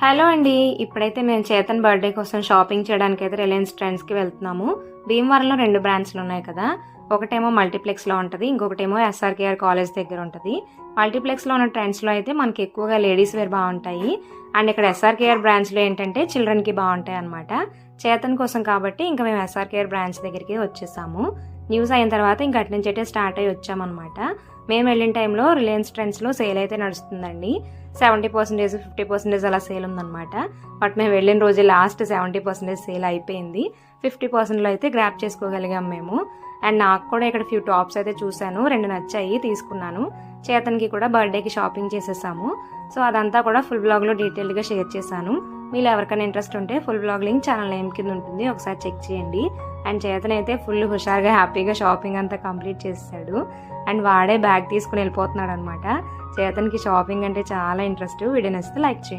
Hello అండి. ఇప్పుడైతే మేము చేతన్ బర్త్డే కోసం షాపింగ్ చేయడానికి అయితే రిలయన్స్ ట్రెండ్స్కి వెళ్తున్నాము. భీమవరంలో 2 బ్రాంచ్లు ఉన్నాయి కదా. ఒకటేమో మల్టీప్లెక్స్లో ఉంటుంది, ఇంకొకటేమో ఎస్ఆర్కేఆర్ కాలేజ్ దగ్గర ఉంటుంది. మల్టీప్లెక్స్లో ఉన్న ట్రెండ్స్లో అయితే మనకి ఎక్కువగా లేడీస్ వేర్ బాగుంటాయి. అండ్ ఇక్కడ ఎస్ఆర్కేఆర్ బ్రాంచ్లో ఏంటంటే చిల్డ్రన్కి బాగుంటాయి అనమాట. చేతన్ కోసం కాబట్టి ఇంకా మేము ఎస్ఆర్కేఆర్ బ్రాంచ్ దగ్గరికి వచ్చేసాము. న్యూస్ అయిన తర్వాత ఇంకా అటు నుంచి అయితే స్టార్ట్ అయ్యి వచ్చామన్నమాట. మేము వెళ్ళిన టైంలో రిలయన్స్ ట్రెండ్స్లో సేల్ అయితే నడుస్తుందండి. 70%, 50% అలా సేల్ ఉందన్నమాట. బట్ మేము వెళ్ళిన రోజు లాస్ట్ 70% సేల్ అయిపోయింది. 50%లో అయితే గ్రాప్ చేసుకోగలిగాం మేము. అండ్ నాకు కూడా ఇక్కడ ఫ్యూ టాప్స్ అయితే చూశాను, 2 నచ్చాయి, తీసుకున్నాను. చేతన్కి కూడా బర్త్డేకి షాపింగ్ చేసేసాము. సో అదంతా కూడా ఫుల్ బ్లాగ్లో డీటెయిల్గా షేర్ చేశాను. మీరు ఎవరికైనా ఇంట్రెస్ట్ ఉంటే full blog link channel name కింద ఉంటుంది, ఒకసారి చెక్ చేయండి. అండ్ చేతన్ అయితే ఫుల్ హుషారుగా హ్యాపీగా షాపింగ్ అంతా కంప్లీట్ చేసాడు. అండ్ వాడే బ్యాగ్ తీసుకుని వెళ్ళిపోతున్నాడు అనమాట. చేతన్కి షాపింగ్ అంటే చాలా ఇంట్రెస్ట్. వీడియో నచ్చితే లైక్ చేయండి.